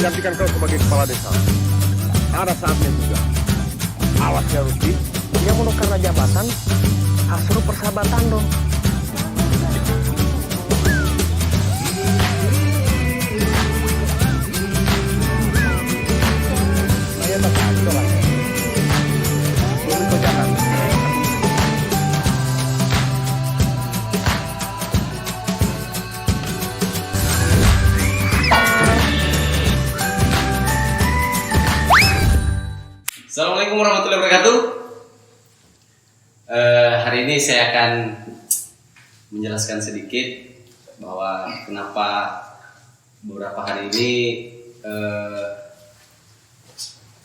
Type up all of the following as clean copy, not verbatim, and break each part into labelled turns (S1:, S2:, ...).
S1: menggantikan kau sebagai kepala desa. Ada saatnya juga. Awas ya Rusdi, dia mau karena jabatan, asuruh persahabatan dong. Saya tak tahu lah. Belum kerjakan.
S2: Assalamualaikum warahmatullahi wabarakatuh. Hari ini saya akan menjelaskan sedikit bahwa kenapa beberapa hari ini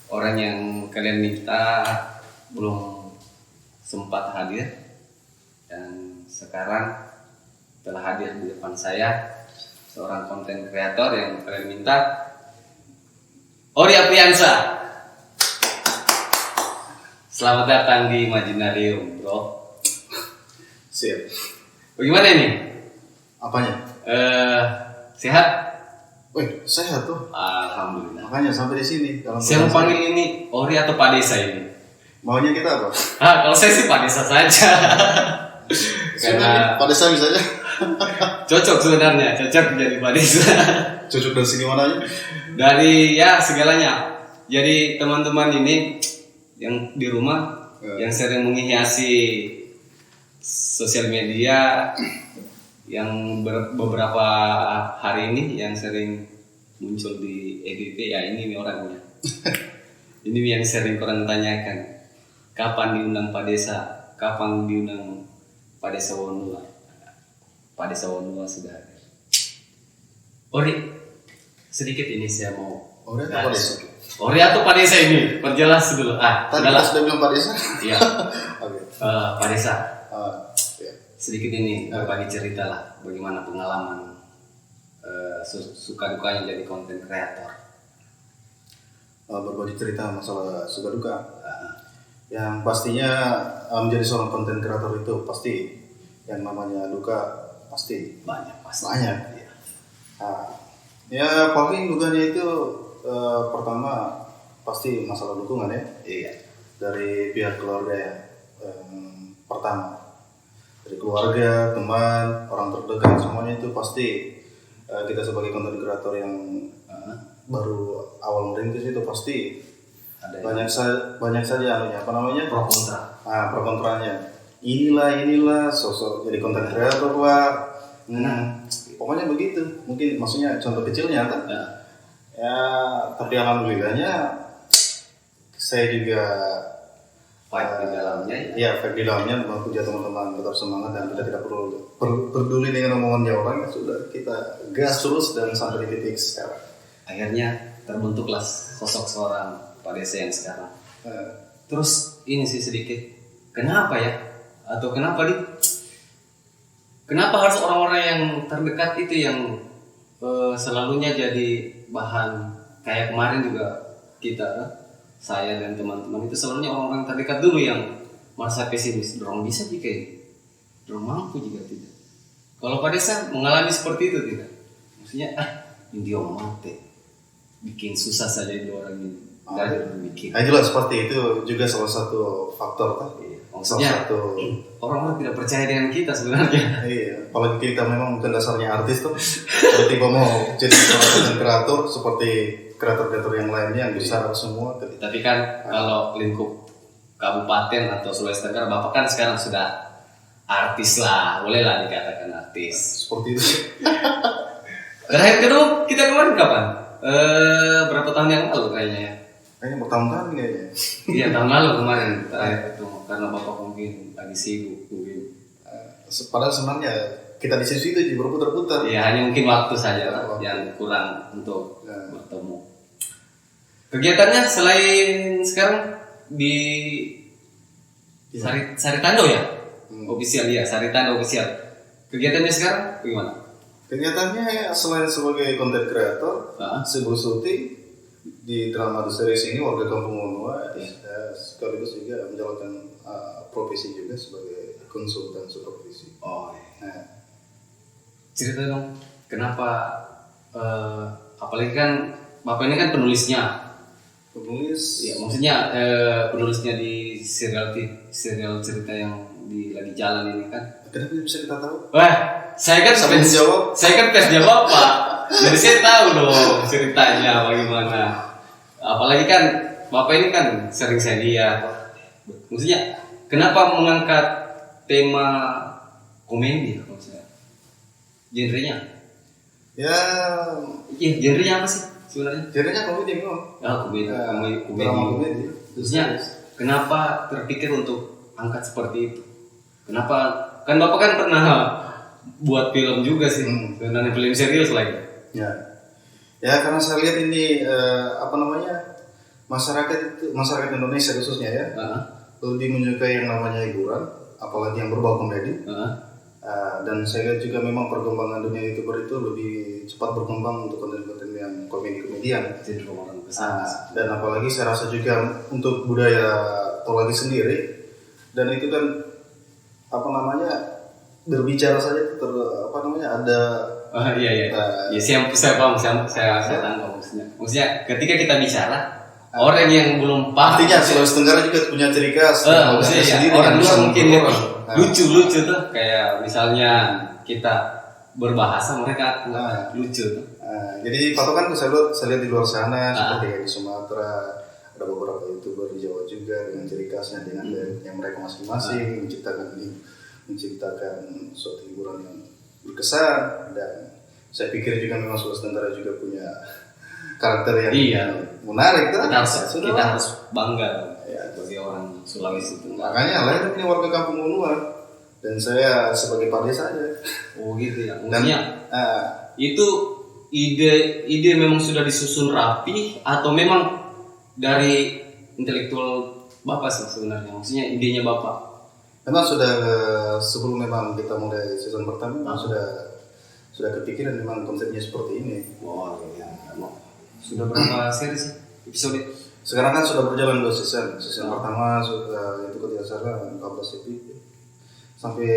S2: orang yang kalian minta belum sempat hadir, dan sekarang telah hadir di depan saya seorang konten kreator yang kalian minta, Ori Apriansa. Selamat datang di Imaginarium, bro.
S3: Siap.
S2: Bagaimana ini?
S3: Apanya?
S2: Sehat?
S3: Wih, sehat tuh.
S2: Alhamdulillah.
S3: Makanya sampai di sini.
S2: Saya mau panggil ini Ori atau Pak Desa ini?
S3: Maunya kita apa?
S2: Kalau saya sih Pak Desa saja. Karena
S3: pada saat saja.
S2: cocok sebenarnya, cocok jadi Pak Desa.
S3: Cocok dari sini mananya?
S2: Dari ya segalanya. Jadi teman-teman ini yang di rumah yang sering menghiasi sosial media, yang beberapa hari ini yang sering muncul di EDP, ya ini orangnya. Ini yang sering orang tanyakan, kapan diundang Pak Desa, kapan diundang Pak Desa Wonua. Pak Desa Wonua sudah ada. Ori, sedikit ini saya mau
S3: Ori atau Pak Desa?
S2: Ori atau Pak Desa ini? Perjelas dulu.
S3: Tadi sudah bilang Pak Desa?
S2: Iya.
S3: Oke.
S2: Pak Desa.
S3: Ya.
S2: Sedikit ini berbagi cerita lah, bagaimana pengalaman suka dukanya jadi konten kreator.
S3: Berbagi cerita masalah suka duka. Yang pastinya menjadi seorang konten kreator itu pasti yang namanya duka pasti
S2: Banyak pasti.
S3: banyak.
S2: Iya.
S3: Ya paling dukanya itu pertama pasti masalah dukungan ya.
S2: Iya.
S3: Dari pihak keluarga ya. Pertama dari keluarga, teman, orang terdekat, semuanya itu pasti kita sebagai konten kreator yang baru awal merintis itu pasti
S2: Ada
S3: banyak saja anunya, apa namanya,
S2: pro kontra.
S3: pro kontranya. Inilah sosok jadi konten kreator lah. Pokoknya begitu. Mungkin maksudnya contoh kecilnya kan. Ya, tapi alhamdulillahnya saya juga
S2: Fight di dalamnya.
S3: ya fight di dalamnya, punya teman-teman tetap semangat dan kita tidak perlu peduli dengan omongannya orang. Ya sudah, kita gas terus dan sampai di titik sekarang.
S2: Akhirnya terbentuklah sosok seorang Pak Desa yang sekarang. Terus ini sih sedikit, kenapa ya? Atau kenapa harus orang-orang yang terdekat itu yang selalunya jadi bahan? Kayak kemarin juga saya dan teman-teman itu selalunya orang-orang terdekat dulu yang merasa pesimis. Dorong bisa jika dorong mampu jika tidak. Kalau Pak Desa mengalami seperti itu tidak? Maksudnya dia mati, bikin susah saja itu orang ini. Bikin.
S3: Nah, jelas seperti itu juga salah satu faktor kan.
S2: Maksudnya orang-orang tidak percaya dengan kita sebenarnya.
S3: Iya, apalagi kita memang bukan dasarnya artis tuh. Tiba-tiba mau jadi seorang kreator seperti kreator-kreator yang lainnya yang besar semua.
S2: Tapi kan kalau lingkup kabupaten atau Sulawesi Tenggara, Bapak kan sekarang sudah artis lah, bolehlah dikatakan artis.
S3: Seperti itu.
S2: Terakhir kedua kita kemarin kapan? Berapa tahun yang lalu kayaknya ya?
S3: Kayaknya bertahun-tahun kayaknya.
S2: Iya, tahun lalu kemarin terakhir ketemu, karena Bapak mungkin lagi sibuk mungkin.
S3: Padahal sebenarnya kita di situ aja berputar-putar.
S2: Iya, hanya mungkin waktu saja lah yang kurang untuk bertemu. Kegiatannya selain sekarang di Saritando ya? Official ya, Saritando official. Kegiatannya sekarang bagaimana?
S3: Kegiatannya selain sebagai konten kreator, saya bersyuting di drama The Series ini warga Kampung Wonua, sekaligus juga menjalankan profesi juga sebagai konsultan supervisi.
S2: Cerita dong, kenapa apalagi kan Bapak ini kan penulisnya.
S3: Penulis.
S2: Ya, maksudnya penulisnya di serial cerita yang lagi jalan ini kan.
S3: Kenapa bisa kita tahu?
S2: Wah, saya kan
S3: Sambil
S2: fans
S3: jawab.
S2: Saya kan fansnya Bapak. Jadi saya tahu dong ceritanya bagaimana. Apalagi kan Bapak ini kan sering saya lihat. Maksudnya kenapa mengangkat tema komedi maksudnya? Genrenya?
S3: Ya,
S2: Iya, genrenya apa sih sebenarnya?
S3: jadinya komedi memang.
S2: Komedi.
S3: Drama komedi.
S2: Maksudnya kenapa terpikir untuk angkat seperti itu? Kenapa? Kan Bapak kan pernah buat film juga sih, sebenarnya film serius lagi.
S3: Ya, ya karena saya lihat ini masyarakat Indonesia khususnya ya lebih menyukai yang namanya hiburan, apalagi yang berbau komedi. Dan saya lihat juga memang perkembangan dunia YouTuber itu lebih cepat berkembang untuk konten-konten yang komedian. Dan apalagi saya rasa juga untuk budaya Tolagi sendiri, dan itu kan berbicara saja ada
S2: iya. Ya, saya paham, saya tangkap maksudnya ketika kita bicara orang yang belum paham,
S3: artinya Sulawesi Tenggara juga punya ciri khas
S2: maksudnya orang luar mungkin lucu tuh, kayak misalnya kita berbahasa mereka lucu tuh.
S3: Jadi patokan saya lihat di luar sana seperti kayak di Sumatera ada beberapa YouTuber di Jawa juga dengan ciri khasnya dengan yang mereka masing-masing menciptakan suatu hiburan yang berkesan, dan saya pikir juga memang Sulawesi Tenggara juga punya karakter yang menarik kan?
S2: Kita harus bangga sebagai orang Sulawesi Tenggara.
S3: Makanya lain ini warga kampung Unua dan saya sebagai Pak Desa aja.
S2: Oh gitu ya. Maksudnya itu ide memang sudah disusun rapi atau memang dari intelektual Bapak sih sebenarnya? Maksudnya idenya Bapak?
S3: Memang sudah sebelum memang kita mulai season pertama sudah kepikiran memang konsepnya seperti ini.
S2: Wow, ya. Sudah berapa seri sih episode?
S3: Sekarang kan sudah berjalan 2 season. Season pertama sudah itu tidak salah 14 episode sampai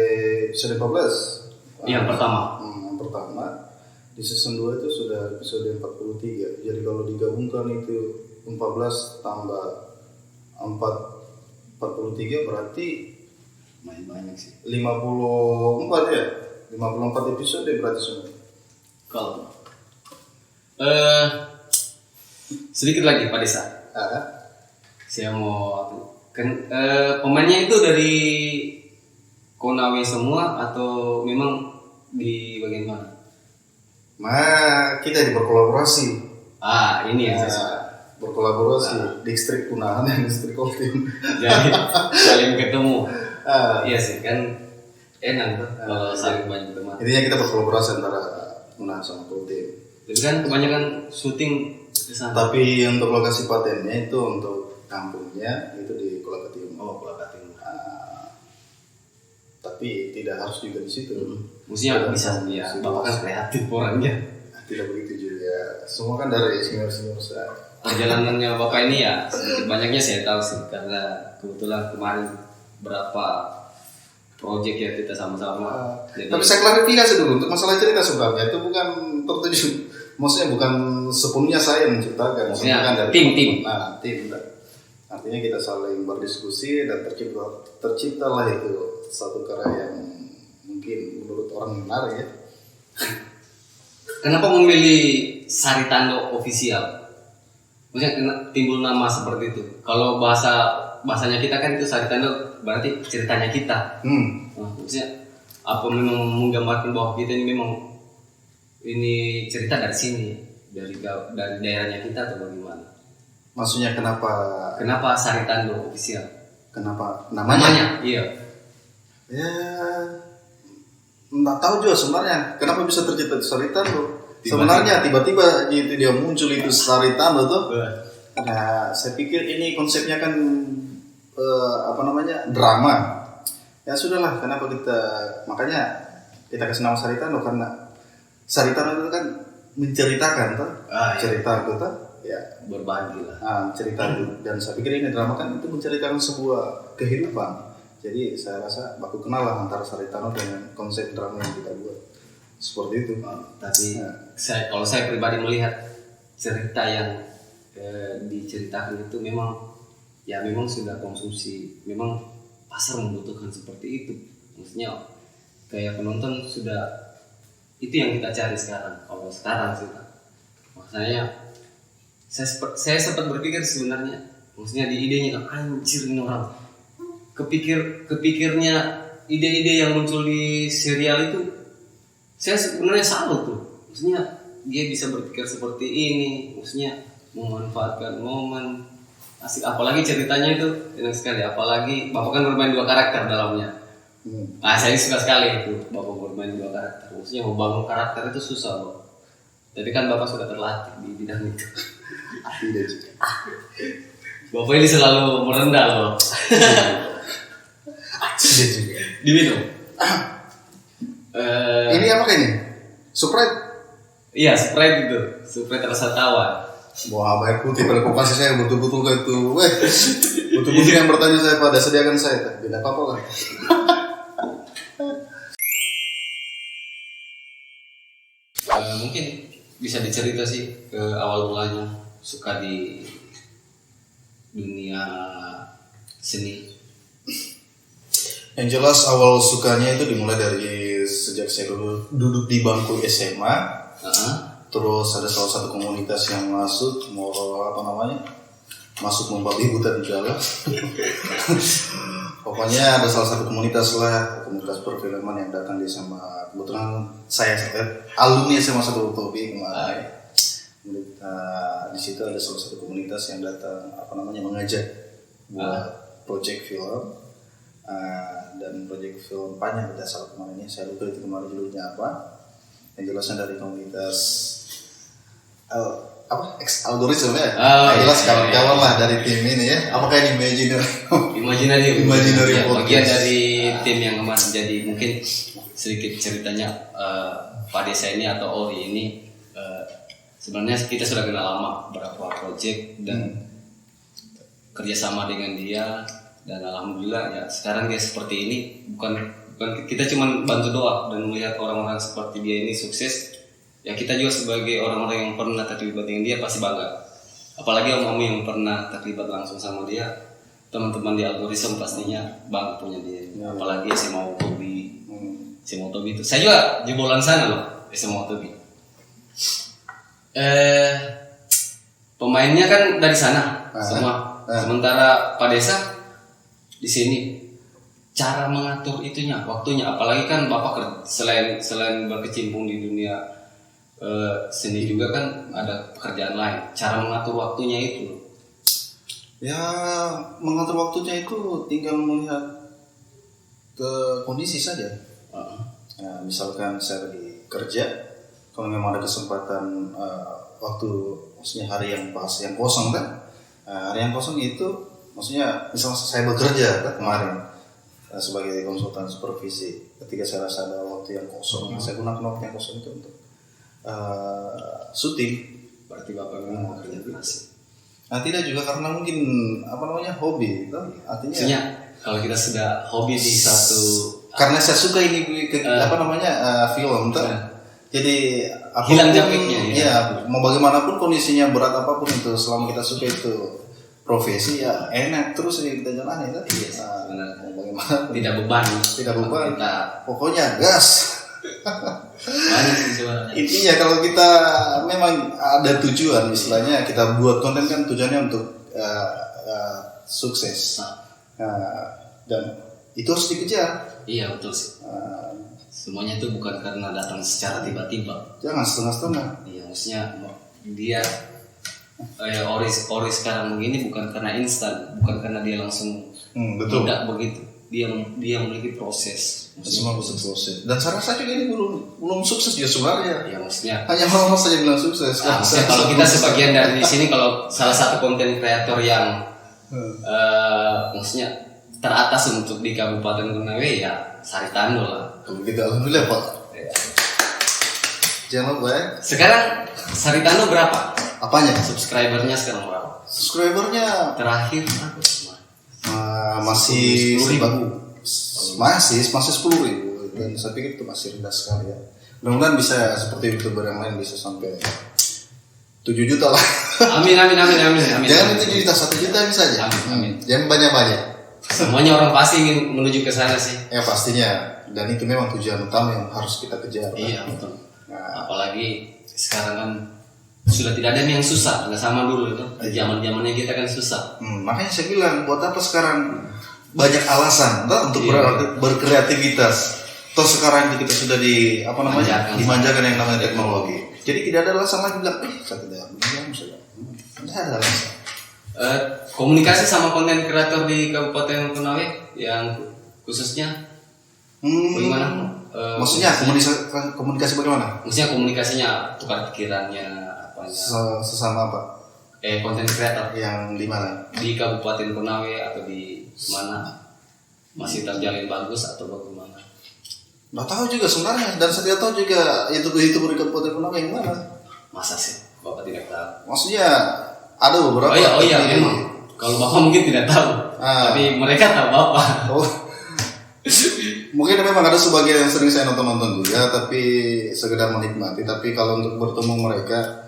S3: episode 14.
S2: Yang pertama.
S3: Yang pertama. Di season 2 itu sudah episode 43. Jadi kalau digabungkan itu 14 tambah 43 berarti
S2: main banyak sih.
S3: 54 ya. 54 episode berarti semua.
S2: Kalau sedikit lagi Pak Desa. Saya mau pemainnya itu dari Konawe semua atau memang di bagian mana?
S3: Kita berkolaborasi.
S2: Ini yang saya suka.
S3: Berkolaborasi distrik Punahan dan distrik Koltim.
S2: Jadi saling ketemu. Iya sih kan enak tuh kalau saling banyak teman.
S3: Intinya kita berkolaborasi antara Punahan sama Koltim.
S2: Jadi kan kebanyakan syuting di sana.
S3: Tapi untuk lokasi patennya itu untuk kampungnya itu di Kolakatim.
S2: Kolakatim.
S3: Tapi tidak harus juga di situ.
S2: Maksudnya bisa ya. Bapak kan kreatif orangnya.
S3: Tidak begitu juga. Semua kan dari senior saya.
S2: Perjalanannya Bapak ini ya sedikit banyaknya saya tahu sih, karena kebetulan kemarin berapa proyek ya kita sama-sama.
S3: Tapi saya klarifikasi dulu untuk masalah cerita sebenarnya itu bukan tertuju, maksudnya bukan sepenuhnya saya menciptakan,
S2: maksudnya
S3: dari
S2: tim.
S3: Tim. Artinya kita saling berdiskusi dan terciptalah itu satu karya yang mungkin menurut orang menarik ya.
S2: Kenapa memilih Saritando official? Maksudnya timbul nama seperti itu. Kalau bahasanya kita kan itu Saritando berarti ceritanya kita. Maksudnya apa memang menggambarkan bahwa kita ini memang ini cerita dari sini, dari daerahnya kita atau bagaimana?
S3: Maksudnya
S2: kenapa Saritando official?
S3: Kenapa namanya?
S2: Iya.
S3: Ya, nggak tahu juga sebenarnya kenapa bisa tercipta Saritando. Sebenarnya tiba-tiba itu dia muncul itu Saritando tuh. Nah, saya pikir ini konsepnya kan drama. Ya sudahlah, kenapa makanya kita kasih nama Saritando karena Saritando itu kan menceritakan tuh, cerita itu tuh, ya
S2: berbagi lah.
S3: Cerita dan saya pikir ini drama kan itu menceritakan sebuah kehidupan. Jadi saya rasa baku kenal lah antara Saritando dengan konsep drama yang kita buat. Seperti itu.
S2: Tapi kalau saya pribadi melihat cerita yang diceritakan itu memang sudah konsumsi, memang pasar membutuhkan seperti itu. Maksudnya kayak penonton sudah itu yang kita cari sekarang. Kalau sekarang sih, makanya saya sempat berpikir sebenarnya, maksudnya di idenya kan anjir ini orang kepikirnya ide-ide yang muncul di serial itu, saya sebenarnya salut tuh. Maksudnya dia bisa berpikir seperti ini, maksudnya memanfaatkan momen asik, apalagi ceritanya itu enak sekali, apalagi Bapak kan bermain 2 karakter dalamnya. Saya suka sekali itu Bapak bermain 2 karakter, maksudnya membangun karakter itu susah Bapak. Jadi kan Bapak sudah terlatih di bidang itu.
S3: Tidak juga.
S2: Bapak ini selalu merendah loh.
S3: Tidak juga.
S2: Diminum.
S3: Ini apa kayaknya? Sprite?
S2: Iya, Sprite itu, Sprite rasa tawar.
S3: Wah, air putih pada kokasi saya betul-betul kayak itu. Betul-betul yang bertanya saya pada sediakan saya. Tidak apa-apa lah.
S2: Mungkin bisa dicerita sih ke awal mulanya suka di dunia seni.
S3: Yang jelas awal sukanya itu dimulai dari sejak saya duduk di bangku SMA. Terus ada salah satu komunitas yang masuk, masuk membabi buta di jalan. Pokoknya ada salah satu komunitas perfilman yang datang di SMA. Kebetulan saya alumni SMA 1 Tobi kemarin. Di situ ada salah satu komunitas yang datang mengajak buat project film. Dan project film panjang kita salah kemarin ini, saya lupa itu kemarin judulnya apa. Yang jelasnya dari komunitas algoritma ya. Jelas kawan-kawan lah dari tim ini ya. Apakah ini Imaginary
S2: Ya,
S3: Podcast.
S2: bagian dari tim yang kemarin. Jadi mungkin sedikit ceritanya Pak Desa ini atau Ori ini sebenarnya kita sudah kenal lama, beberapa project dan kerjasama dengan dia, dan alhamdulillah ya sekarang dia seperti ini. Bukan kita cuma bantu doa dan melihat orang-orang seperti dia ini sukses. Ya kita juga sebagai orang-orang yang pernah terlibat dengan dia pasti bangga. Apalagi om-om yang pernah terlibat langsung sama dia, teman-teman di algoritma pastinya bangga punya dia. Apalagi SMA Tobi. SMA Tobi itu. Saya juga jebolan sana loh, SMA Tobi. Pemainnya kan dari sana semua. Sementara Pak Desa di sini. Cara mengatur itunya, waktunya, apalagi kan Bapak selain berkecimpung di dunia seni juga kan ada pekerjaan lain. Cara mengatur waktunya itu,
S3: ya mengatur waktunya itu tinggal melihat ke kondisi saja. Ya, misalkan saya lagi kerja, kalau memang ada kesempatan waktu, maksudnya hari yang pas, yang kosong kan, hari yang kosong itu maksudnya misal saya bekerja kan kemarin sebagai konsultan supervisi, ketika saya rasa ada waktu yang kosong, saya gunakan waktu yang kosong itu untuk syuting.
S2: berarti Bapak memang kerja keras.
S3: Nah, tidak juga karena mungkin hobi, kan? Artinya
S2: maksudnya kalau kita sudah hobi di satu,
S3: karena saya suka ini film, kan? Jadi
S2: hilang capeknya.
S3: Ya, mau bagaimanapun kondisinya, berat apapun itu, selama kita suka itu profesi ya enak terus ya kita jalani kan.
S2: Iya, benar.
S3: Mau bagaimana?
S2: Tidak beban.
S3: Kita pokoknya gas.
S2: Banyak sih sebenarnya.
S3: Intinya kalau kita memang ada tujuan, istilahnya kita buat konten kan tujuannya untuk sukses. Dan itu harus dikejar.
S2: Iya betul sih. Semuanya itu bukan karena datang secara tiba-tiba.
S3: Jangan setengah-setengah.
S2: Iya, maksudnya dia Ori sekarang begini bukan karena instan, bukan karena dia langsung.
S3: Betul.
S2: Tidak begitu. Dia memiliki proses.
S3: Semua proses. Dan saya rasa juga ini belum sukses ya sebenarnya.
S2: Ya maksudnya.
S3: Hanya mau saja bilang sukses.
S2: Maksudnya kalau kita sebagian dari sini, kalau salah satu konten kreator yang maksudnya teratas untuk di Kabupaten Konawe ya Saritando lah.
S3: Kita alhamdulillah Pak.
S2: Ya.
S3: Jangan lupa ya.
S2: Sekarang Saritando berapa?
S3: Apanya?
S2: Subscribernya sekarang berapa?
S3: Subscribernya
S2: Terakhir
S3: masih
S2: 10.000.
S3: masih 10.000 dan saya pikir itu masih rendah sekali ya. Mudah-mudahan bisa seperti YouTuber yang lain bisa sampai 70 7 juta lah.
S2: Amin amin amin amin amin.
S3: Jangan 7 juta, 1 juta bisa aja.
S2: Amin amin.
S3: Jangan banyak-banyak.
S2: Semuanya orang pasti ingin menuju ke sana sih.
S3: Ya pastinya. Dan itu memang tujuan utama yang harus kita kejar.
S2: Iya betul.
S3: Nah,
S2: Apalagi sekarang kan sudah tidak ada yang susah, nggak sama dulu itu. Zaman-zamannya kita kan susah.
S3: makanya saya bilang, buat apa sekarang banyak alasan untuk berkreativitas. Toh sekarang itu kita sudah dimanjakan yang namanya teknologi. Jadi tidak ada alasan lagi bilang, saya tidak bisa. Tidak ada alasan.
S2: Komunikasi sama konten kreator di Kabupaten Konawe yang khususnya bagaimana?
S3: Maksudnya komunikasi bagaimana?
S2: Maksudnya komunikasinya, tukar pikirannya, apanya?
S3: Sesama apa?
S2: Konten kreator
S3: Yang di mana?
S2: di Kabupaten Konawe atau di mana? Masih terjalin bagus atau bagaimana?
S3: Nggak tahu juga sebenarnya, dan saya tidak tahu juga itu di Kabupaten Konawe yang mana.
S2: Masa sih Bapak tidak tahu?
S3: Maksudnya ada beberapa.
S2: Oh iya memang. Kalau Bapak mungkin tidak tahu, tapi mereka tahu Bapak.
S3: Oh. Mungkin memang ada sebagian yang sering saya nonton juga, tapi sekedar menikmati. Tapi kalau untuk bertemu mereka,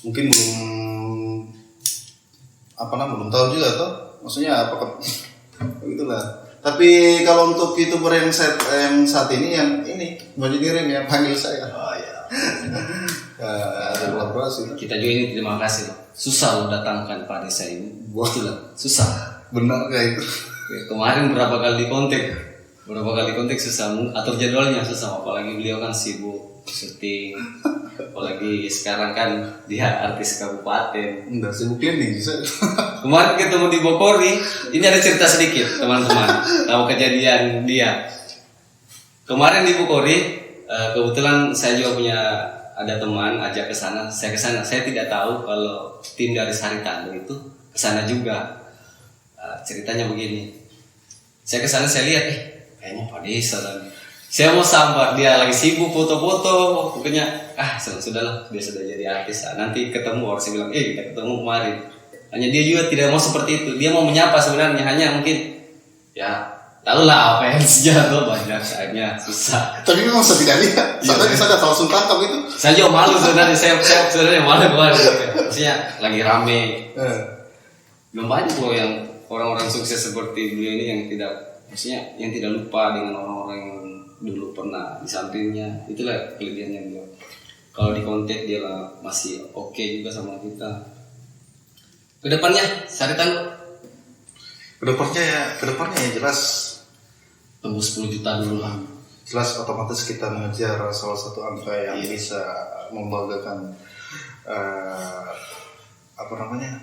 S3: mungkin belum tahu juga toh. Maksudnya apakah begitulah. Tapi kalau untuk YouTuber yang saat ini yang ini baju dirim yang panggil saya.
S2: Oh iya.
S3: Ada kolaborasi.
S2: Kita juga ini terima kasih loh. Susah lo datangkan Pak Desa ini. Itulah susah.
S3: Benar kayak itu.
S2: Kemarin berapa kali kontak susah, atur jadwalnya susah. Apalagi beliau kan sibuk syuting. Apalagi sekarang kan dia artis kabupaten.
S3: Enggak sibuk cleaning bisa.
S2: Kemarin ketemu di Bokori. Ini ada cerita sedikit teman-teman. Tahu kejadian dia. Kemarin di Bokori, kebetulan saya juga punya ada teman ajak ke sana. Saya ke sana. Saya tidak tahu kalau tim dari Saritando itu ke sana juga. Ceritanya begini. Saya ke sana, saya lihat kayaknya Pak Desa dan saya mau sambar, dia lagi sibuk foto-foto. Pokoknya sudahlah, dia sudah jadi artis. Nanti ketemu, orang saya bilang kita ketemu kemarin. Hanya dia juga tidak mau seperti itu. Dia mau menyapa sebenarnya, hanya mungkin ya tahulah apa yang sejarah banyak saatnya susah.
S3: Tapi memang saya tidak lihat. Sampai bisa ada langsung tangkap itu.
S2: Saya juga malu sebenarnya. Saya sebenarnya malu kemarin. Maksudnya lagi rame. Belum banyak loh yang orang-orang sukses seperti beliau ini yang tidak lupa dengan orang-orang yang dulu pernah di sampingnya. Itulah kelebihannya beliau. Kalau di kontak dia masih oke juga sama kita. Kedepannya Saritando.
S3: Kedepannya ya jelas
S2: Tembus 10 juta dulu lah.
S3: Jelas otomatis kita mengejar salah satu angka yang bisa membanggakan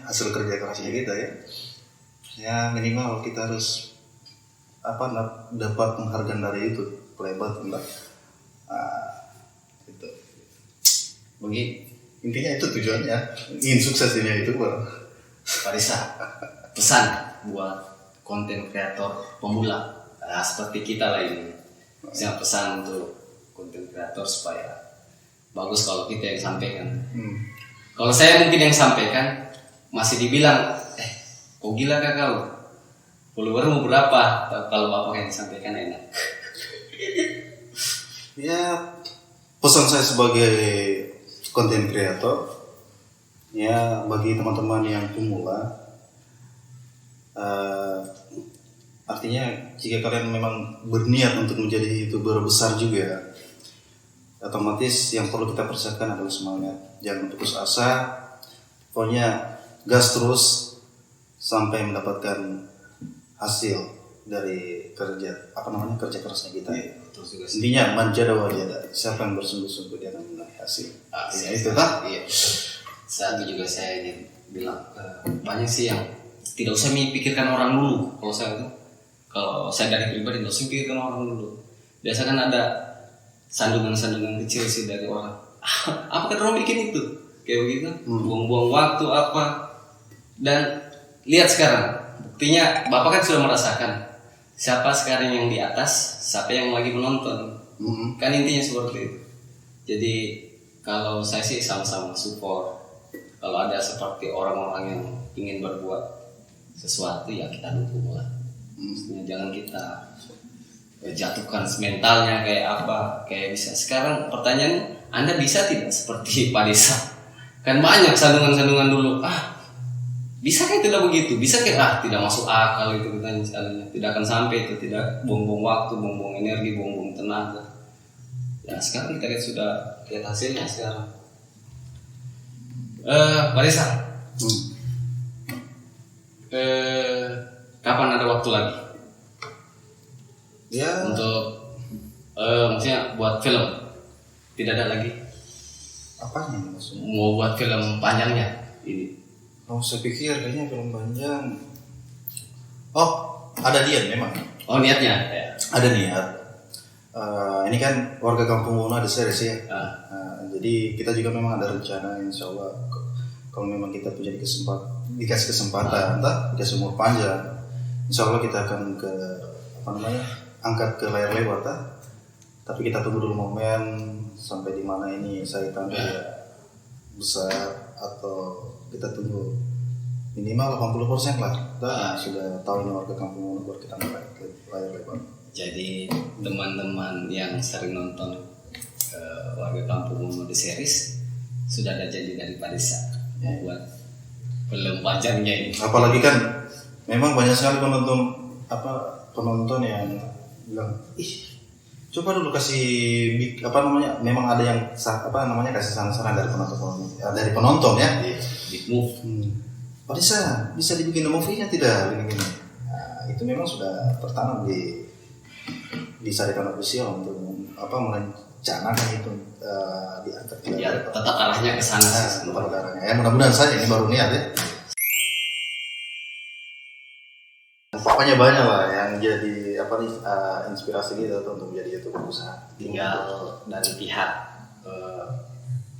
S3: hasil kerja kerasnya kita ya. Ya minimal kita harus dapat penghargaan dari itu pelebat enggak. Itu.
S2: Begitu.
S3: Intinya itu tujuannya, ingin sukses ini itu Pak
S2: Parisa, pesan buat konten kreator pemula seperti kita lah ini. Saya pesan untuk konten kreator supaya bagus kalau kita yang sampaikan. Kalau saya mungkin yang sampaikan masih dibilang, kok gila kah kau? Followermu berapa? Kalau bapak yang disampaikan enak.
S3: Ya pesan saya sebagai konten kreator ya bagi teman-teman yang pemula, artinya jika kalian memang berniat untuk menjadi YouTuber besar juga, otomatis yang perlu kita persiapkan adalah semangat, jangan putus asa, pokoknya gas terus sampai mendapatkan hasil dari kerja kerasnya kita. Intinya manjada wajada, siapa yang bersungguh-sungguh dia akan meraih hasil. Itu kan?
S2: Iya. Saat itu juga saya ingin bilang banyak sih yang tidak usah memikirkan orang dulu. Kalau saya dari pribadi tidak usah memikirkan orang dulu. Biasa kan ada sandungan-sandungan kecil sih dari orang. Apa kan orang bikin itu? Kayak begitu, buang-buang waktu apa. Dan lihat sekarang, buktinya Bapak kan sudah merasakan siapa sekarang yang di atas, siapa yang lagi menonton. Kan intinya seperti itu. Jadi kalau saya sih sama-sama support. Kalau ada seperti orang-orang yang ingin berbuat sesuatu ya kita dukung lah. Maksudnya jangan kita jatuhkan mentalnya kayak apa, kayak bisa. Sekarang pertanyaan, Anda bisa tidak seperti Pak Desa? Kan banyak sandungan-sandungan dulu. Bisa kayak tidak begitu, bisa kayak tidak masuk akal itu kita misalnya, tidak akan sampai itu, tidak buang-buang waktu, buang-buang energi, buang-buang tenaga. Ya sekarang kita lihat sudah lihat hasilnya sekarang. Pak Desa, kapan ada waktu lagi?
S3: Ya.
S2: Untuk maksudnya buat film, tidak ada lagi.
S3: Apanya maksudnya?
S2: Mau buat film panjangnya ini.
S3: Oh, saya pikir kayaknya film panjang. Oh, ada niat memang.
S2: Oh niatnya? Ya.
S3: Ada niat. Ini kan Warga Kampung Wono ada series ya. Jadi kita juga memang ada rencana, insya Allah kalau memang kita punya dikasih kesempatan, dikasih umur panjang, insya Allah kita akan angkat ke layar lebar, tapi kita tunggu dulu momen sampai di mana ini saya tanda besar, atau kita tunggu minimal 80% lah. Sudah tahu ini Warga Kampung Wono baru kita angkat ke layar lebar.
S2: Jadi teman-teman yang sering nonton Warga Kampung Wono The Series sudah ada janji dari Pak Desa membuat film panjangnya ini.
S3: Apalagi kan memang banyak sekali penonton yang bilang, coba dulu kasih memang ada yang kasih saran-saran dari penonton ya.
S2: Big move.
S3: Pak Desa bisa dibikin movie-nya tidak gini-gini. Nah, itu memang sudah tertanam di Saripan Official untuk merencanakan itu diangkat ke
S2: tetap arahnya ke sana sih.
S3: Tetap arahnya. Ya mudah-mudahan saja, ini baru niat ya. Pokoknya banyak lah yang jadi inspirasi kita untuk menjadi YouTuber usaha.
S2: Tinggal dari pihak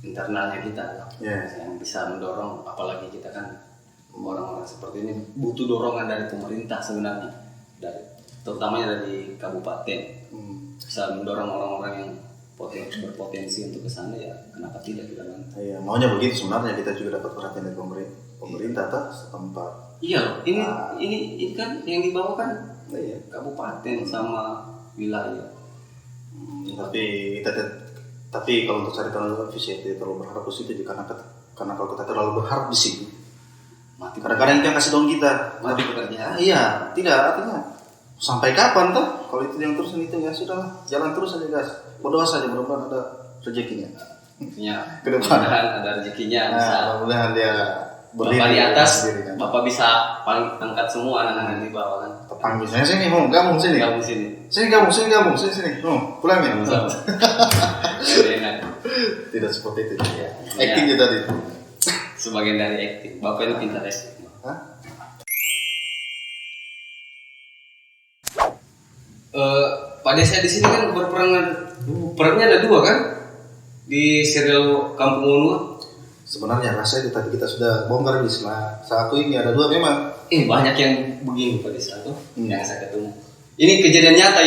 S2: internalnya kita yang bisa mendorong, apalagi kita kan orang-orang seperti ini butuh dorongan dari pemerintah sebenarnya, terutamanya dari kabupaten, bisa mendorong orang-orang yang berpotensi untuk ke sana, ya kenapa tidak kita bantu. Iya,
S3: maunya begitu sebenarnya, kita juga dapat perhatian dari pemerintah setempat. Iya loh,
S2: ini kan yang dibawa kan kabupaten sama wilayah.
S3: Tapi kalau untuk cari tahu visi itu terlalu berharap positif karena kalau kita terlalu berharap di situ, kadang-kadang itu yang kasih down kita.
S2: Mati pekerjaan.
S3: Iya, tidak artinya sampai kapan tuh? Kalau itu yang terus itu ya sudah, jalan terus aja guys. Berdoa saja, mudah-mudahan ada rezekinya.
S2: Ya, mudah-mudahan ada rezekinya.
S3: Mudah-mudahan dia berdiri.
S2: Bapak di atas, kan? Bapak bisa angkat semua anak-anak di bawah kan.
S3: Panggil saya sini, gabung sini. Sini gabung, sini. Pulang ya. Tidak seperti itu. Ya. Acting ya. Tadi.
S2: Sebagian dari acting. Bapak ini pintar acting. Pak Desa di sini kan perannya ada 2 kan di serial Kampung Wono.
S3: Sebenarnya rasanya tadi kita sudah bongkar di satu ini ada 2 memang.
S2: Banyak yang begini Pak Desa tuh yang saya ketemu. Ini kejadian nyata.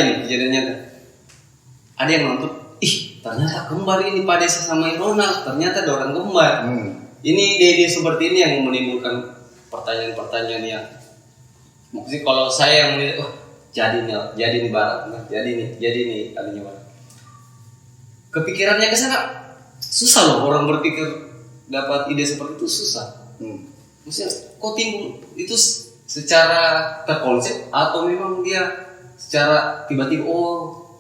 S2: Ada yang nonton, ternyata kembar ini Pak Desa sama Ronald, ternyata ada orang kembar. Ini ide seperti ini yang menimbulkan pertanyaan-pertanyaan yang maksudnya kalau saya yang melihat, jadi nih barat, jadi nih kalinya barat. Kepikirannya ke sana susah loh, orang berpikir dapat ide seperti itu susah. Maksudnya kok timbul itu secara terkonsep atau memang dia secara tiba-tiba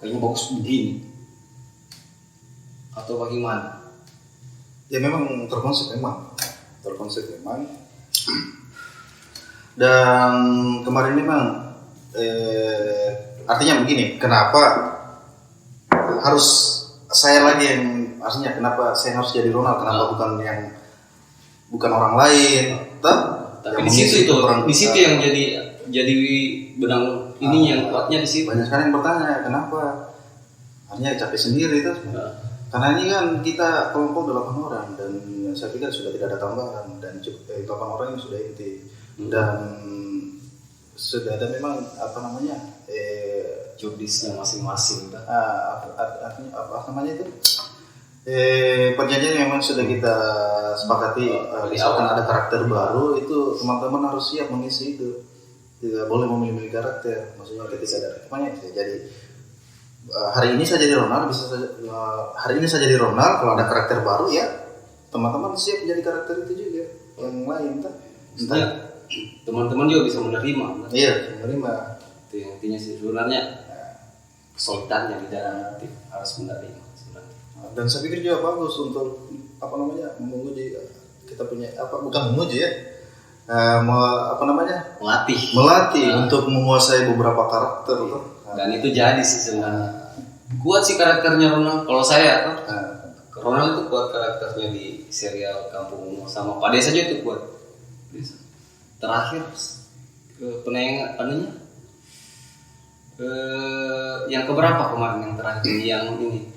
S2: kayaknya bagus begini atau bagaimana?
S3: Ya memang terkonsep memang. Dan kemarin memang artinya begini, kenapa harus saya lagi yang artinya kenapa saya harus jadi Ronald, kenapa bukan orang lain?
S2: Tapi di situ yang jadi benang ini yang kuatnya di situ.
S3: Banyak sekali yang bertanya kenapa, artinya capek sendiri itu. Karena ini kan kita kelompok 8 orang dan saya pikir sudah tidak ada tambahan dan cukup 8 orang yang sudah inti dan sudah ada memang
S2: jobdesknya masing-masing.
S3: Artinya apa namanya itu? Perjanjian memang sudah kita sepakati. Misalkan ada karakter baru itu teman-teman harus siap mengisi itu. Tidak boleh memilih karakter. Maksudnya ketika ada rekamannya jadi hari ini saya jadi Ronald, bisa saja hari ini saya jadi Ronald, kalau ada karakter baru ya teman-teman siap jadi karakter itu juga yang lain tak?
S2: Maksudnya teman-teman juga bisa menerima.
S3: Iya, menerima.
S2: Itu yang intinya sih sebenarnya kesulitannya di dalam tim harus menerima sebenarnya.
S3: Dan saya pikir juga bagus untuk menguji kita punya bukan menguji ya, melatih untuk menguasai beberapa karakter.
S2: Dan itu jadi sih sebenarnya kuat sih karakternya Ronald. Kalau saya Ronald itu kuat karakternya di serial Kampung Uno sama Pak Desa aja itu kuat. Terakhir yang keberapa kemarin yang terakhir yang ini?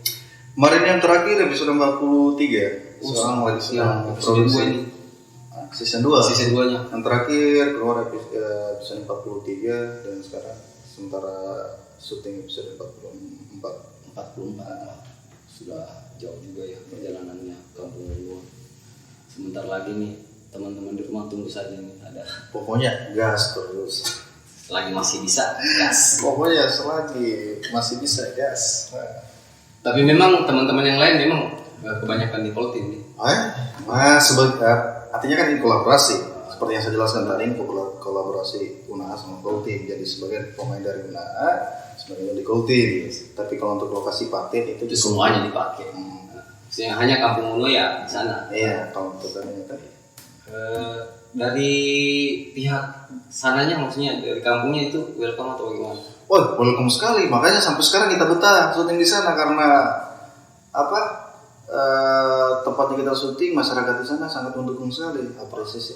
S3: Kemarin yang terakhir episode 43. Seorang lagi
S2: yang episode 2 ini.
S3: Season 2.
S2: Season 2-nya.
S3: Yang terakhir keluar episode 43 dan sekarang sementara syuting episode 44.
S2: Sudah jauh juga ya perjalanannya Kampung Uno. Sebentar lagi nih teman-teman di rumah tunggu saja nih ada.
S3: Pokoknya gas terus.
S2: Selagi masih bisa gas.
S3: Pokoknya selagi masih bisa gas.
S2: Tapi memang teman-teman yang lain memang kebanyakan di Colteam nih.
S3: Artinya kan ini kolaborasi. Seperti yang saya jelaskan tadi, kolaborasi UNA sama Colteam. Jadi sebagian pemain dari UNA, sebagian di Colteam. Tapi kalau untuk lokasi paten itu
S2: semuanya dipakai. Yang hanya Kampung Uno ya di sana.
S3: Iya, kalau untuk tadi.
S2: Dari pihak sananya maksudnya dari kampungnya itu welcome atau bagaimana?
S3: Oh, welcome sekali. Makanya sampai sekarang kita betah syuting di sana karena tempatnya kita syuting, masyarakat di sana sangat mendukung sekali.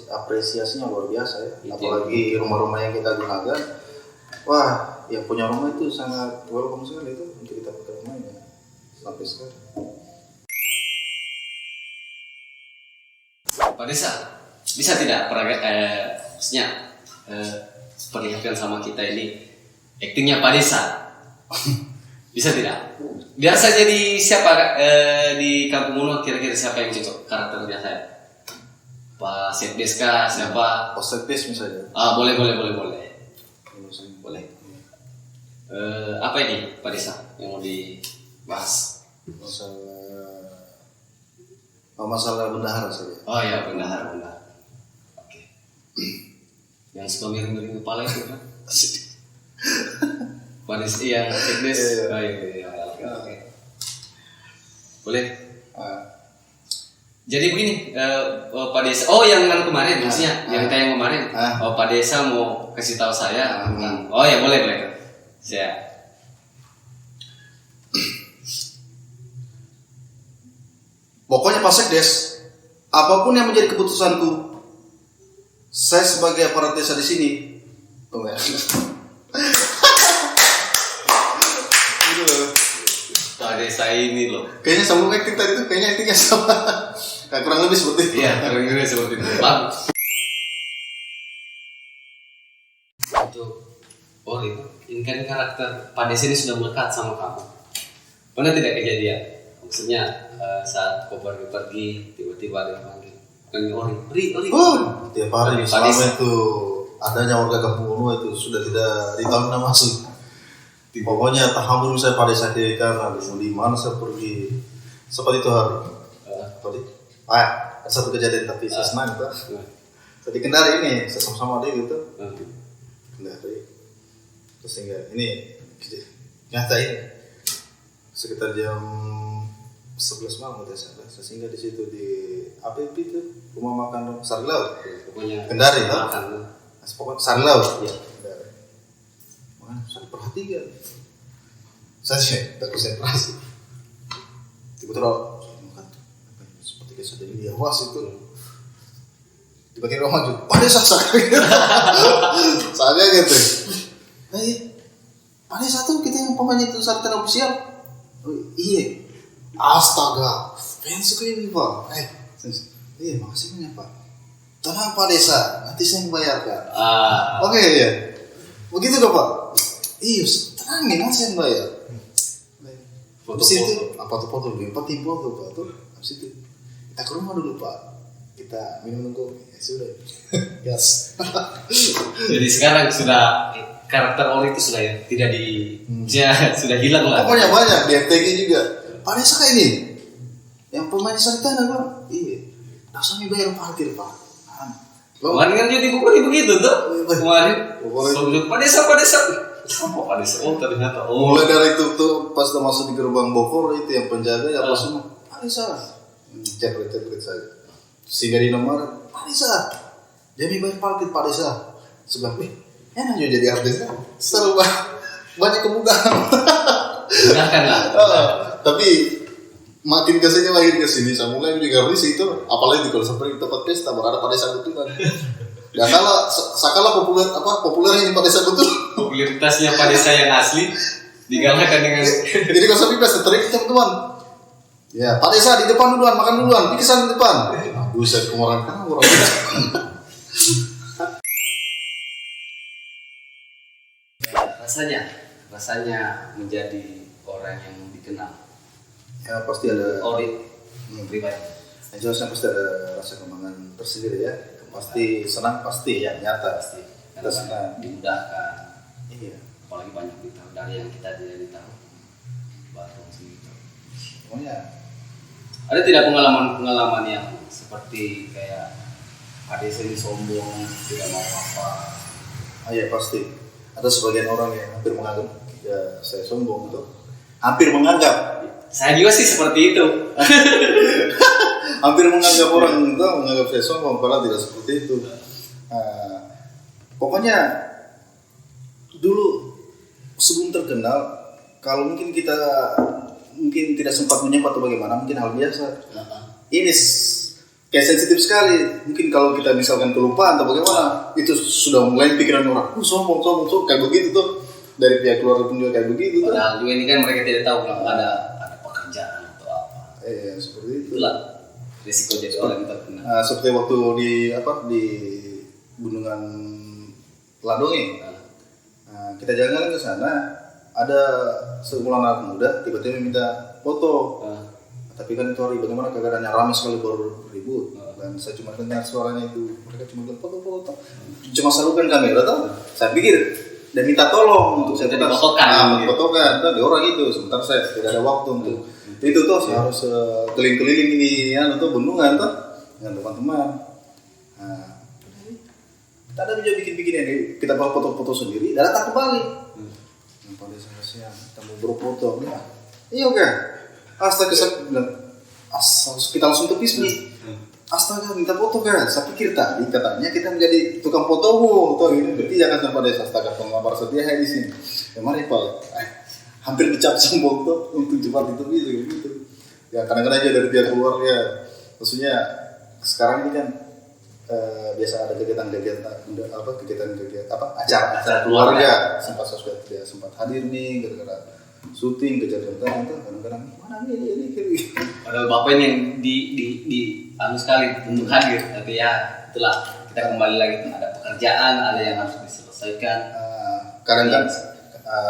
S3: Apresiasinya luar biasa ya. Apalagi rumah-rumah yang kita gunakan. Wah, yang punya rumah itu sangat welcome sekali itu untuk kita pakai rumahnya sampai sekarang.
S2: Pak Desa, bisa tidak maksudnya perlihatkan sama kita ini aktingnya Pak Desa? Bisa tidak? Biasa jadi siapa di Kampung Uno kira-kira siapa yang cocok karakternya saya? Pak Setdes kah? Siapa?
S3: Pak Setdes misalnya.
S2: Boleh. Apa ini Pak Desa yang mau dibahas?
S3: Masalah bendahara saja.
S2: Oh ya, bendahara. Oke. Yang suka miring-miring kepala itu kan? Pak Desa yang Setdes. Oh iya. Oke. Boleh. Jadi begini, Pak Desa. Oh, yang kemarin maksudnya, yang tayang kemarin. Pak Desa mau kasih tahu saya tentang. Oh ya, boleh. Saya.
S3: Pokoknya Pak Sekdes, apapun yang menjadi keputusanku, saya sebagai aparat desa di sini.
S2: Pak Desa ini loh.
S3: Kayaknya sambung acting tadi itu, kayaknya actingnya sama. Kurang lebih seperti itu.
S2: Iya, kurang lebih seperti itu. Bagus. Untuk ini kan karakter Pak Desa ini sudah melekat sama kamu. Pernah tidak kejadian? Maksudnya saat kau pergi tiba-tiba ada yang panggil Ori.
S3: Tiap hari selama itu adanya warga Kampung Uno itu sudah tidak ditanya masuk. Pokoknya tahamun saya pada saat itu karena di mana saya pergi seperti itu hari. Satu kejadian tapi saya senang itu. Tadi Kendari ini saya sama-sama dia gitu. Kendari. Terus sehingga ini nyata ini sekitar jam 11 malam sehingga di situ di itu rumah makan Sarilau Kendari lah. Pokoknya Sarilau ya. Saya perhatikan saya tak konsentrasi tiba-tiba seperti kisah jadi dia was itu tiba-tiba maju Pak Desa saya gitu Pak Desa tuh kita yang pemain itu sarjana ofisial. Iya. Astaga, fans ini Pak. Iya, makasih banyak Pak. Tenang Pak Desa, nanti saya yang bayarkan. Oke ya. Begitu dong Pak. Iya, tenang nih, nanti saya yang bayar. Habis itu, foto Pak tuh. Habis itu, kita ke rumah dulu Pak. Kita minum kopi. Ya sudah. Yes.
S2: Jadi sekarang sudah karakter Ori itu sudah ya tidak sudah hilang lah.
S3: Pokoknya banyak di FTG juga. Pak Desa kayak ini yang pemain Sarjana Bang. Iya. dasar nih bayar parkir Pak.
S2: Kemarin kan jadi buku begitu tuh. Kemarin.
S3: Pokoknya-
S2: Sobat Pak Desa. Apa Pak Desa? Oh ternyata. Oh.
S3: Mulai dari itu tuh pas udah masuk di gerbang Bogor itu yang penjaga ya apa semua. Alisa. Cepret saja. Sehingga di nomor Alisa. Jadi bayar parkir Pak Desa. Sebelah enak juga jadi artis. Seru banyak kemudahan.
S2: Mudahkan lah.
S3: Tapi makin kesini saya mulai juga risih itu, apalagi kalau seperti tempat pesta berada pada saat itu kan. Ya kalau sakala populer ini pada saat itu.
S2: Popularitasnya Pak Desa yang asli digalakkan dengan
S3: Jadi kalau sampai pesta terik teman-teman. Ya Pak Desa di depan duluan, makan duluan, di kesan di depan. Buset kemarin kan orang.
S2: rasanya menjadi orang yang dikenal.
S3: Ya pasti ada.
S2: Ori pribadi.
S3: Jelasnya pasti ada rasa kebanggaan tersendiri ya. Pasti senang pasti ya nyata pasti. Kita senang.
S2: Dimudahkan.
S3: Iya.
S2: Apalagi banyak ditahu dari yang kita tidak tahu. Baru segitu.
S3: Pokoknya
S2: Ada tidak pengalaman yang seperti kayak ada sini sombong, tidak mau apa?
S3: iya pasti. Ada sebagian orang yang hampir menganggap ya saya sombong gitu. Hampir menganggap.
S2: Saya juga sih seperti itu.
S3: Hampir menganggap orang itu menganggap saya sombong, padahal tidak seperti itu. Pokoknya dulu sebelum terkenal, kalau mungkin kita tidak sempat menyapa atau bagaimana, mungkin hal biasa. Ini kayak sensitif sekali. Mungkin kalau kita misalkan kelupaan atau bagaimana, itu sudah mulai pikiran orang, sombong, kayak begitu tuh. Dari pihak keluarga pun juga kayak begitu tuh.
S2: Padahal juga ini kan mereka tidak tahu kalau ada pekerjaan atau apa.
S3: Seperti itu.
S2: Itulah risiko jadi orang yang terkenal.
S3: Seperti waktu di Gunungan Ladonge. Kita jalan-jalan ke sana, ada sekumpulan anak muda tiba-tiba minta foto. Tapi kan itu hari bagaimana keadaannya ramai sekali baru ribut. Dan saya cuma dengar suaranya itu, mereka cuma bilang foto. Cuma salurkan kamera tuh. Saya pikir dan minta tolong untuk saya
S2: fotokan.
S3: Fotokan, di orang itu. Sebentar saya tidak ada waktu untuk itu tuh. Saya harus keliling-keliling ini untuk bendungan tuh dengan teman-teman. Kita ada juga bikin-bikin ini, kita bawa foto-foto sendiri, dan datang kembali. Pada siang kita mau berfoto, iya oke. Astaga, saya bilang, kita langsung tepis nih. Astaga, minta foto kan? Saya pikir tadi katanya kita menjadi tukang fotomu, atau ini berarti jangan sampai desa. Astaga, penglamar setia di sini. Kemarin Pak, hampir dicap sombong tuh untuk cepat ditepis gitu. Ya kadang-kadang aja dari pihak keluarga, maksudnya sekarang ini kan biasa ada kegiatan acara keluarga sempat sosmed dia sempat hadir nih gara-gara syuting kejadian itu kadang-kadang mana ini
S2: Padahal bapak ini yang di anu sekali untuk hadir, tapi ya itulah kita kembali lagi ada pekerjaan, ada yang harus diselesaikan.
S3: Kadang kan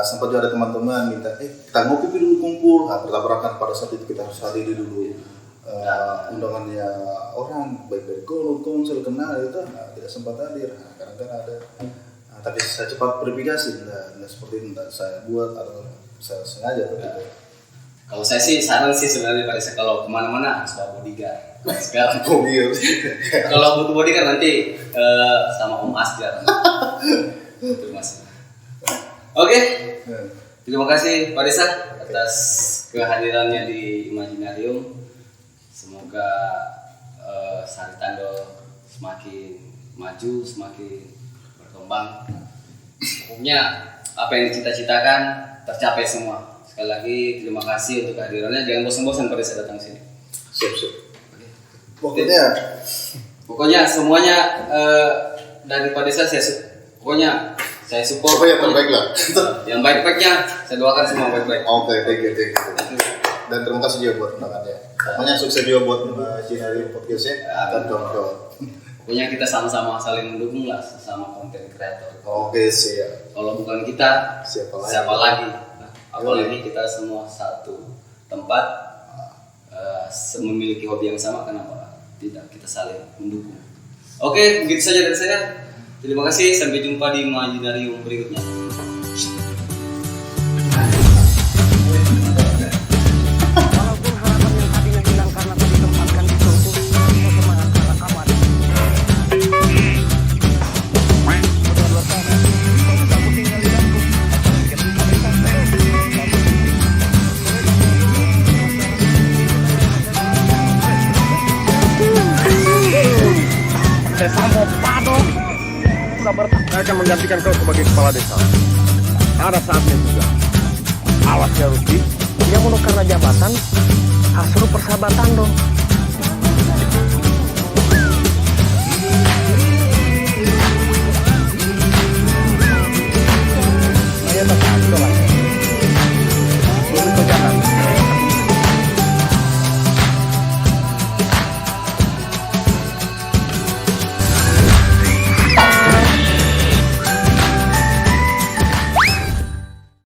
S3: sempat juga ada teman-teman minta kita ngopi dulu kumpul, bertabrakan pada saat itu kita harus hadiri dulu. Undangannya orang baik dari konsel kenal itu tidak sempat hadir. Kadang-kadang ada tapi saya cepat verifikasi tidak seperti itu, tidak saya buat atau saya sengaja begitu.
S2: Kalau saya sih saran sih sebenarnya pada saya kalau kemana-mana harus bawa bodyguard. Sekarang kalau butuh bodyguard nanti sama Om Asjar. Itu mas. Oke. Terima kasih Pak Desa atas kehadirannya di Imaginarium. Semoga Sari Tandol semakin maju, semakin berkembang. Pokoknya apa yang dicita-citakan tercapai semua. Sekali lagi terima kasih untuk kehadirannya. Jangan bosan-bosan pada saat datang sini.
S3: Siap.
S2: Pokoknya semuanya dari Pak Desa saya support.
S3: Pokoknya yang baik lah.
S2: Yang baik-baiknya saya doakan semua baik-baik.
S3: Oke, thank you. Dan terima kasih juga buat undangannya. Pokoknya sukses juga buat Imaginarium Podcast ya. Dan kawan-kawan.
S2: Pokoknya kita sama-sama saling mendukung lah sesama konten kreator.
S3: Oke, siap.
S2: Kalau bukan kita,
S3: Siapa
S2: lagi? Nah, apalagi kita semua satu tempat memiliki hobi yang sama, kenapa tidak kita saling mendukung? Oke, begitu saja dari saya. Terima kasih, sampai jumpa di Imaginarium berikutnya.
S1: Walaupun harapan yang tadinya hilang karena tak ditempatkan di contoh sesemangat kabar? Saya akan menggantikan kau sebagai kepala desa. Ada saatnya juga. Awas ya Rusdi, dia mau karena jabatan, asuruh persahabatan dong.